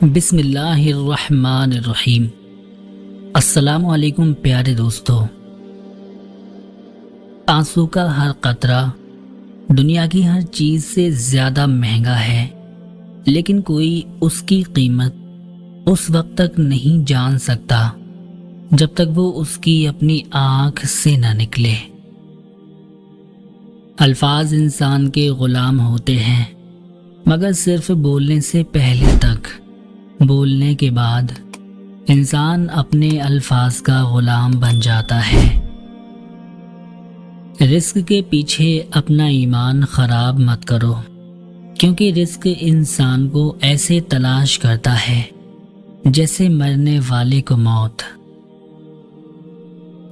بسم اللہ الرحمن الرحیم۔ السلام علیکم پیارے دوستو۔ آنسو کا ہر قطرہ دنیا کی ہر چیز سے زیادہ مہنگا ہے، لیکن کوئی اس کی قیمت اس وقت تک نہیں جان سکتا جب تک وہ اس کی اپنی آنکھ سے نہ نکلے۔ الفاظ انسان کے غلام ہوتے ہیں، مگر صرف بولنے سے پہلے تک۔ بولنے کے بعد انسان اپنے الفاظ کا غلام بن جاتا ہے۔ رزق کے پیچھے اپنا ایمان خراب مت کرو، کیونکہ رزق انسان کو ایسے تلاش کرتا ہے جیسے مرنے والے کو موت۔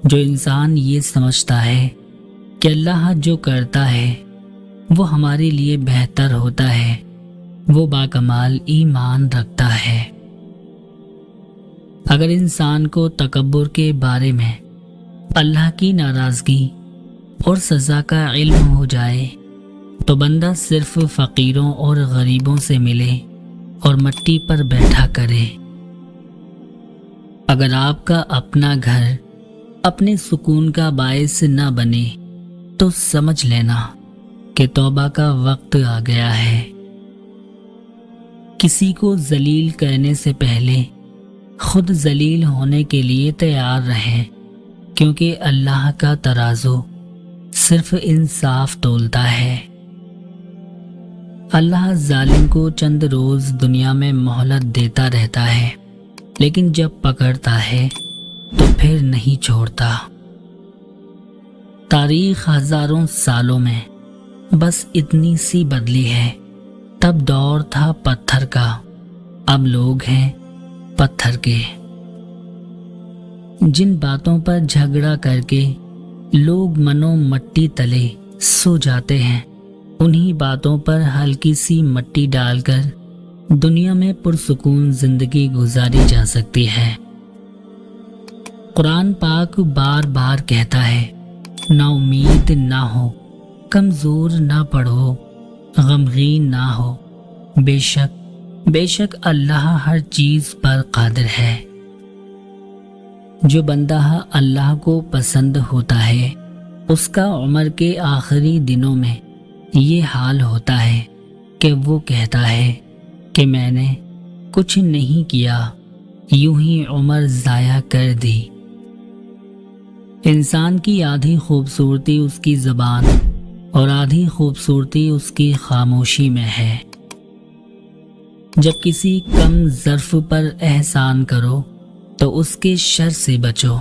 جو انسان یہ سمجھتا ہے کہ اللہ جو کرتا ہے وہ ہمارے لیے بہتر ہوتا ہے، وہ باکمال ایمان رکھتا ہے۔ اگر انسان کو تکبر کے بارے میں اللہ کی ناراضگی اور سزا کا علم ہو جائے تو بندہ صرف فقیروں اور غریبوں سے ملے اور مٹی پر بیٹھا کرے۔ اگر آپ کا اپنا گھر اپنے سکون کا باعث نہ بنے تو سمجھ لینا کہ توبہ کا وقت آ گیا ہے۔ کسی کو ذلیل کرنے سے پہلے خود ذلیل ہونے کے لیے تیار رہیں، کیونکہ اللہ کا ترازو صرف انصاف تولتا ہے۔ اللہ ظالم کو چند روز دنیا میں مہلت دیتا رہتا ہے، لیکن جب پکڑتا ہے تو پھر نہیں چھوڑتا۔ تاریخ ہزاروں سالوں میں بس اتنی سی بدلی ہے۔ تب دور تھا پتھر کا، اب لوگ ہیں پتھر کے۔ جن باتوں پر جھگڑا کر کے لوگ منو مٹی تلے سو جاتے ہیں، انہی باتوں پر ہلکی سی مٹی ڈال کر دنیا میں پرسکون زندگی گزاری جا سکتی ہے۔ قرآن پاک بار بار کہتا ہے، نا امید نہ ہو، کمزور نہ پڑھو، غمگین نہ ہو، بے شک اللہ ہر چیز پر قادر ہے۔ جو بندہ اللہ کو پسند ہوتا ہے، اس کا عمر کے آخری دنوں میں یہ حال ہوتا ہے کہ وہ کہتا ہے کہ میں نے کچھ نہیں کیا، یوں ہی عمر ضائع کر دی۔ انسان کی آدھی خوبصورتی اس کی زبان اور آدھی خوبصورتی اس کی خاموشی میں ہے۔ جب کسی کم ظرف پر احسان کرو تو اس کے شر سے بچو۔